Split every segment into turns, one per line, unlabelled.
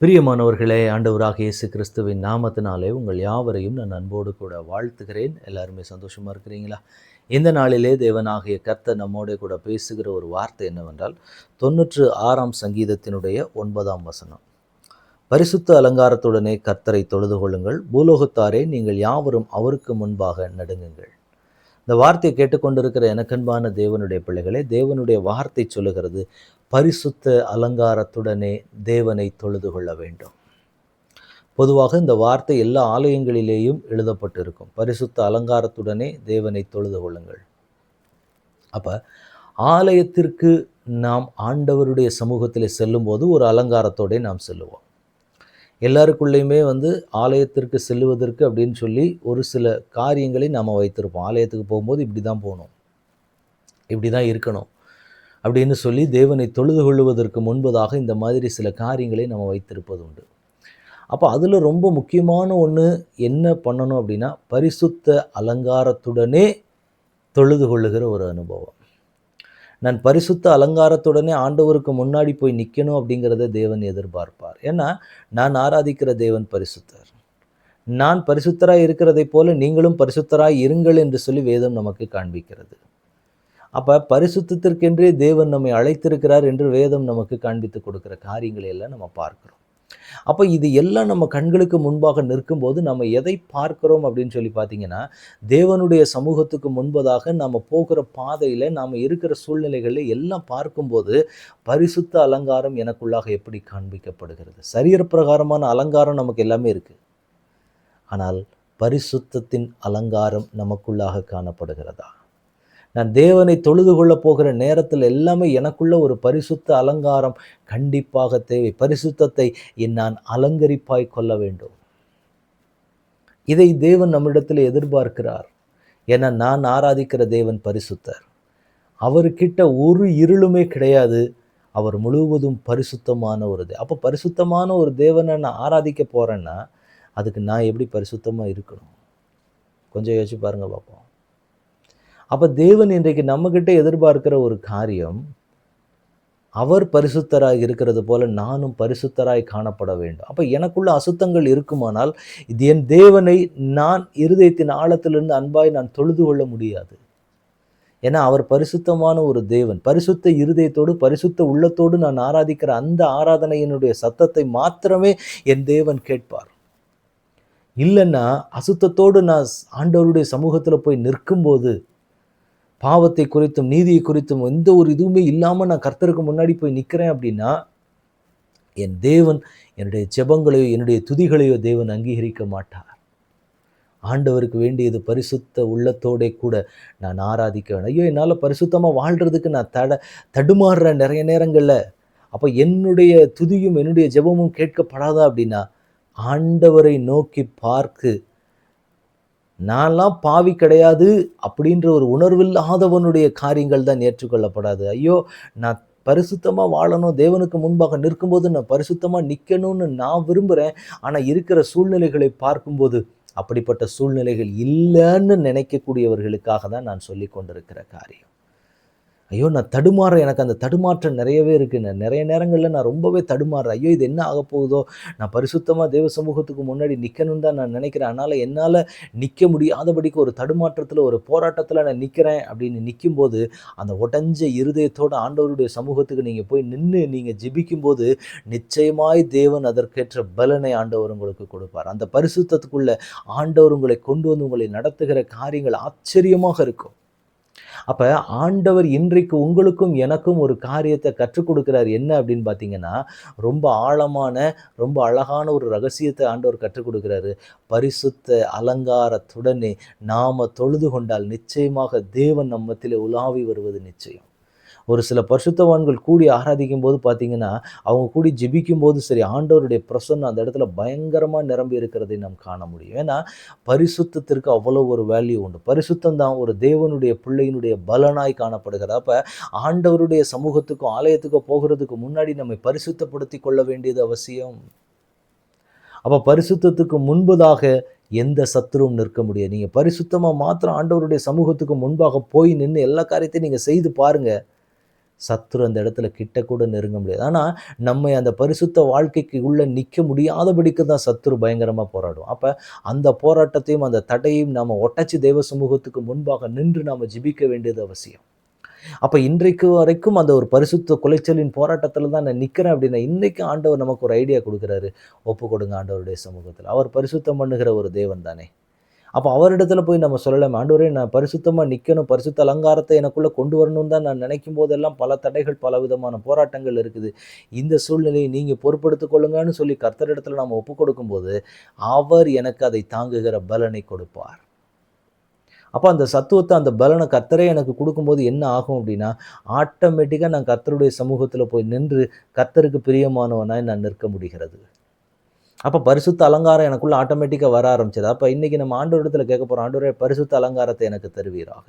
பிரியமானவர்களே, ஆண்டவராகிய இயேசு கிறிஸ்துவின் நாமத்தினாலே உங்கள் யாவரையும் நான் அன்போடு கூட வாழ்த்துகிறேன். எல்லாருமே சந்தோஷமா இருக்கிறீங்களா? இந்த நாளிலே தேவனாகிய கர்த்தர் நம்மோடே கூட பேசுகிற ஒரு வார்த்தை என்னவென்றால், 96ஆம் சங்கீதத்தினுடைய 9ஆம் வசனம். பரிசுத்த அலங்காரத்துடனே கர்த்தரை தொழுது கொள்ளுங்கள், பூலோகத்தாரே நீங்கள் யாவரும் அவருக்கு முன்பாக நடுங்குங்கள். இந்த வார்த்தையை கேட்டுக்கொண்டிருக்கிற எனக்கன்பான தேவனுடைய பிள்ளைகளே, தேவனுடைய வார்த்தை சொல்லுகிறது, பரிசுத்த அலங்காரத்துடனே தேவனை தொழுது கொள்ள வேண்டும். பொதுவாக இந்த வார்த்தை எல்லா ஆலயங்களிலேயும் எழுதப்பட்டிருக்கும். பரிசுத்த அலங்காரத்துடனே தேவனை தொழுது கொள்ளுங்கள். அப்ப ஆலயத்திற்கு நாம் ஆண்டவருடைய சமூகத்தில் செல்லும்போது ஒரு அலங்காரத்தோட நாம் செல்லுவோம். எல்லாருக்குள்ளேயுமே ஆலயத்திற்கு செல்லுவதற்கு அப்படின்னு சொல்லி ஒரு சில காரியங்களை நாம் வைத்திருப்போம். ஆலயத்துக்கு போகும்போது இப்படி தான் போகணும், இப்படி தான் இருக்கணும் அப்படின்னு சொல்லி தேவனை தொழுது கொள்வதற்கு முன்பதாக இந்த மாதிரி சில காரியங்களை நம்ம வைத்திருப்பது உண்டு. அப்போ அதில் ரொம்ப முக்கியமான ஒன்று என்ன பண்ணணும் அப்படின்னா, பரிசுத்த அலங்காரத்துடனே தொழுது கொள்ளுகிற ஒரு அனுபவம். நான் பரிசுத்த அலங்காரத்துடனே ஆண்டவருக்கு முன்னாடி போய் நிற்கணும் அப்படிங்கிறத தேவன் எதிர்பார்ப்பார். ஏன்னா நான் ஆராதிக்கிற தேவன் பரிசுத்தர். நான் பரிசுத்தராய் இருக்கிறதை போல நீங்களும் பரிசுத்தராய் இருங்கள் என்று சொல்லி வேதம் நமக்கு காண்பிக்கிறது. அப்போ பரிசுத்தத்திற்கென்றே தேவன் நம்மை அழைத்திருக்கிறார் என்று வேதம் நமக்கு காண்பித்து கொடுக்குற காரியங்களை எல்லாம் நம்ம பார்க்கிறோம். அப்போ இது எல்லாம் நம்ம கண்களுக்கு முன்பாக நிற்கும்போது நம்ம எதை பார்க்கிறோம் அப்படின்னு சொல்லி பார்த்தீங்கன்னா, தேவனுடைய சமூகத்துக்கு முன்பதாக நம்ம போகிற பாதையில் நாம் இருக்கிற சூழ்நிலைகளில் எல்லாம் பார்க்கும்போது பரிசுத்த அலங்காரம் எனக்குள்ளாக எப்படி காண்பிக்கப்படுகிறது. சரீரப்பிரகாரமான அலங்காரம் நமக்கு எல்லாமே இருக்குது. ஆனால் பரிசுத்தத்தின் அலங்காரம் நமக்குள்ளாக காணப்படுகிறதா? நான் தேவனை தொழுது கொள்ள போகிற நேரத்தில் எல்லாமே எனக்குள்ள ஒரு பரிசுத்த அலங்காரம் கண்டிப்பாக தேவை. பரிசுத்தத்தை நான் அலங்கரிப்பாய் கொள்ள வேண்டும். இதை தேவன் நம்மிடத்தில் எதிர்பார்க்கிறார். ஏன்னா நான் ஆராதிக்கிற தேவன் பரிசுத்தர். அவர்கிட்ட ஒரு இருளுமே கிடையாது. அவர் முழுவதும் பரிசுத்தமான ஒரு அப்போ பரிசுத்தமான ஒரு தேவனை நான் ஆராதிக்க போகிறேன்னா அதுக்கு நான் எப்படி பரிசுத்தமாக இருக்கணும்? கொஞ்சம் யோசிச்சு பாருங்க பார்ப்போம். அப்போ தேவன் இன்றைக்கு நம்மக்கிட்ட எதிர்பார்க்கிற ஒரு காரியம், அவர் பரிசுத்தராய் இருக்கிறது போல நானும் பரிசுத்தராய் காணப்பட வேண்டும். அப்போ எனக்குள்ள அசுத்தங்கள் இருக்குமானால் இது என் தேவனை நான் இருதயத்தின் ஆழத்திலிருந்து அன்பாய் நான் தொழுது கொள்ள முடியாது. ஏன்னா அவர் பரிசுத்தமான ஒரு தேவன். பரிசுத்த இருதயத்தோடு பரிசுத்த உள்ளத்தோடு நான் ஆராதிக்கிற அந்த ஆராதனையினுடைய சத்தத்தை மாத்திரமே என் தேவன் கேட்பார். இல்லைன்னா அசுத்தத்தோடு நான் ஆண்டவருடைய சமூகத்தில் போய் நிற்கும்போது பாவத்தை குறித்தும் நீதியை குறித்தும் எந்த ஒரு இதுவுமே இல்லாமல் நான் கர்த்தருக்கு முன்னாடி போய் நிற்கிறேன் அப்படின்னா என் தேவன் என்னுடைய ஜெபங்களையோ என்னுடைய துதிகளையோ தேவன் அங்கீகரிக்க மாட்டார். ஆண்டவருக்கு வேண்டியது பரிசுத்த உள்ளத்தோட கூட நான் ஆராதிக்க வேண்டும். ஐயோ, என்னால் பரிசுத்தமாக வாழ்கிறதுக்கு நான் தடுமாறுற நிறைய நேரங்களில். அப்போ என்னுடைய துதியும் என்னுடைய ஜெபமும் கேட்கப்படாதா அப்படின்னா ஆண்டவரை நோக்கி பார்க்கு. நான்லாம் பாவி கிடையாது அப்படின்ற ஒரு உணர்வில்லாதவனுடைய காரியங்கள் தான் ஏற்றுக்கொள்ளப்படாது. ஐயோ, நான் பரிசுத்தமாக வாழணும், தேவனுக்கு முன்பாக நிற்கும்போது நான் பரிசுத்தமாக நிற்கணும்னு நான் விரும்புகிறேன். ஆனால் இருக்கிற சூழ்நிலைகளை பார்க்கும்போது அப்படிப்பட்ட சூழ்நிலைகள் இல்லைன்னு நினைக்கக்கூடியவர்களுக்காக தான் நான் சொல்லி கொண்டிருக்கிற காரியம். ஐயோ, நான் தடுமாற, எனக்கு அந்த தடுமாற்றம் நிறையவே இருக்குங்க. நிறைய நேரங்களில் நான் ரொம்பவே தடுமாறுறேன். ஐயோ, இது என்ன ஆக போகுதோ, நான் பரிசுத்தமாக தேவ சமூகத்துக்கு முன்னாடி நிற்கணும்னு தான் நான் நினைக்கிறேன். அதனால் என்னால் நிற்க முடியாதபடிக்கு ஒரு தடுமாற்றத்தில் ஒரு போராட்டத்தில் நான் நிற்கிறேன் அப்படின்னு நிற்கும்போது அந்த உடஞ்ச இருதயத்தோடு ஆண்டவருடைய சமூகத்துக்கு நீங்கள் போய் நின்று நீங்கள் ஜெபிக்கும்போது நிச்சயமாய் தேவன் அதற்கேற்ற பலனை ஆண்டவர் உங்களுக்கு கொடுப்பார். அந்த பரிசுத்தத்துக்குள்ள ஆண்டவர் உங்களை கொண்டு வந்து உங்களை நடத்துகிற காரியங்கள் ஆச்சரியமாக இருக்கும். அப்போ ஆண்டவர் இன்றைக்கு உங்களுக்கும் எனக்கும் ஒரு காரியத்தை கற்றுக் கொடுக்கிறார். என்ன அப்படின்னு பார்த்தீங்கன்னா, ரொம்ப ஆழமான ரொம்ப அழகான ஒரு ரகசியத்தை ஆண்டவர் கற்றுக் கொடுக்கிறாரு. பரிசுத்த அலங்காரத்துடனே நாம தொழுது கொண்டால் நிச்சயமாக தேவன் நம்மத்திலே உலாவி வருவது நிச்சயம். ஒரு சில பரிசுத்தவான்கள் கூடி ஆராதிக்கும் போது பார்த்தீங்கன்னா, அவங்க கூடி ஜெபிக்கும் போது சரி, ஆண்டவருடைய பிரசன்னம் அந்த இடத்துல பயங்கரமாக நிரம்பி இருக்கிறதை நாம் காண முடியும். ஏன்னா பரிசுத்தத்திற்கு அவ்வளோ ஒரு வேல்யூ உண்டு. பரிசுத்தம் தான் ஒரு தேவனுடைய பிள்ளையினுடைய பலனாய் காணப்படுகிறது. அப்போ ஆண்டவருடைய சமூகத்துக்கும் ஆலயத்துக்கும் போகிறதுக்கு முன்னாடி நம்மை பரிசுத்தப்படுத்தி கொள்ள வேண்டியது அவசியம். அப்போ பரிசுத்தத்துக்கு முன்பதாக எந்த சத்துருவும் நிற்க முடியாது. நீங்கள் பரிசுத்தமாக மாத்திரம் ஆண்டவருடைய சமூகத்துக்கு முன்பாக போய் நின்று எல்லா காரியத்தையும் நீங்கள் செய்து பாருங்கள். சத்துரு அந்த இடத்துல கிட்ட கூட நெருங்க முடியாது. ஆனா, நம்மை அந்த பரிசுத்த வாழ்க்கைக்கு உள்ள நிக்க முடியாதபடிக்கு தான் சத்துரு பயங்கரமா போராடுவான். அப்ப அந்த போராட்டத்தையும், அந்த தடையையும் நாம ஒட்டச்சு தெய்வ சமூகத்துக்கு முன்பாக நின்று நாம ஜெபிக்க வேண்டியது அவசியம். அப்ப இன்றைக்கு வரைக்கும் அந்த ஒரு பரிசுத்த குலைச்சலின் போராட்டத்துல தான் நான் நிக்கிறேன் அப்படின்னா, இன்னைக்கு ஆண்டவர் நமக்கு ஒரு ஐடியா குடுக்குறாரு. ஒப்புக் கொடுங்க ஆண்டவருடைய சமூகத்துல. அவர் பரிசுத்தம் பண்ணுகிற ஒரு தேவன் தானே! அப்ப அவரிடத்துல போய் நம்ம சொல்லலாமே, ஆண்டவரே நான் பரிசுத்தமா நிக்கணும், பரிசுத்த அலங்காரத்த எனக்குள்ள கொண்டு வரணும்னு தான் நான் நினைக்கும் போதெல்லாம் பல தடைகள், பலவிதமான போராட்டங்கள் இருக்குது. இந்த சூழ்நிலையை நீங்க பொறுப்படுத்திக் கொள்ளுங்கன்னு சொல்லி கர்த்தரிடத்துல நாம ஒப்புக் கொடுக்கும்போது, அவர் எனக்கு அதை தாங்குகிற பலனை கொடுப்பார். அப்ப அந்த சத்துவத்த, அந்த பலன கர்த்தரே எனக்கு குடுக்கும்போது என்ன ஆகும் அப்டின்னா, ஆட்டோமேட்டிக்கா நான் கர்த்தருடைய சமூகத்துல போய் நின்று, கர்த்தருக்கு பிரியமானவனாய் நான் நிற்க முடிகிறது. அப்ப பரிசுத்த அலங்காரம் எனக்குள்ள ஆட்டோமேட்டிக்கா வர ஆரம்பிச்சது. அப்ப இன்னைக்கு நம்ம ஆண்டவரிடத்துல கேட்க போறோம். ஆண்டவரே பரிசுத்த அலங்காரத்தை எனக்கு தருவீராக.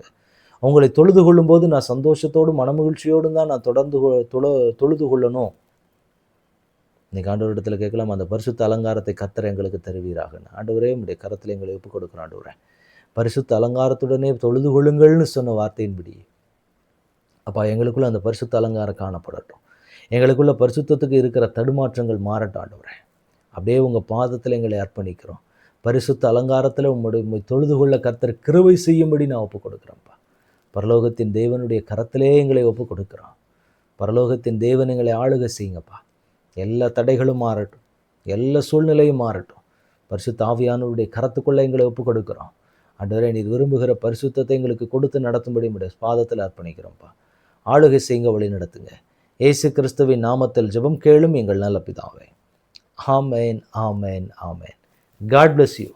உங்களை தொழுது கொள்ளும்போது நான் சந்தோஷத்தோடும், மனமகிழ்ச்சியோடும் தான் நான் தொடர்ந்து தொழுது கொள்ளணும். இன்னைக்கு ஆண்டவரிடத்துல கேட்கலாம், அந்த பரிசுத்த அலங்காரத்தை கர்த்தர் எங்களுக்கு தருவீராகன்னு. ஆண்டவரே உம்முடைய கரத்துல எங்களை ஒப்புக் கொடுக்கிறோம் ஆண்டவரே. பரிசுத்த அலங்காரத்துடனே தொழுது கொள்ளுங்கள்னு சொன்ன வார்த்தையின்படி, அப்பா எங்களுக்குள்ள அந்த பரிசுத்த அலங்காரம் காணப்படட்டும். எங்களுக்குள்ள பரிசுத்தத்துக்கு இருக்கிற தடுமாற்றங்கள் மாறட்டும் ஆண்டவரே. அப்படியே உங்க பாதத்துல எங்களை அர்ப்பணிக்கிறோம். பரிசுத்த அலங்காரத்துல உம்மை தொழுது கொள்ள கர்த்தர் கிருபை செய்யும்படி நான் ஒப்புக் கொடுக்கிறேன்ப்பா. பரலோகத்தின் தேவனுடைய கரத்திலே எங்களை ஒப்புக் கொடுக்கிறோம். பரலோகத்தின் தேவன் எங்களை ஆளுகை செய்யுங்கப்பா. எல்லா தடைகளும் மாறட்டும். எல்லா சூழ்நிலையும் மாறட்டும். பரிசுத்த ஆவியானவருடைய கரத்துக்குள்ள எங்களை ஒப்புக் கொடுக்கிறோம். ஆண்டவரே நீர் விரும்புகிற பரிசுத்தத்தை எங்களுக்கு கொடுத்து நடத்தும்படி உம்முடைய பாதத்தில் அர்ப்பணிக்கிறோம்ப்பா. ஆளுகை செய்யுங்க, வழி நடத்துங்க. இயேசு கிறிஸ்துவின் நாமத்தில் ஜெபம் கேளும் எங்கள் நல்ல பிதாவே. ஆமென், ஆமென், ஆமென். God bless you.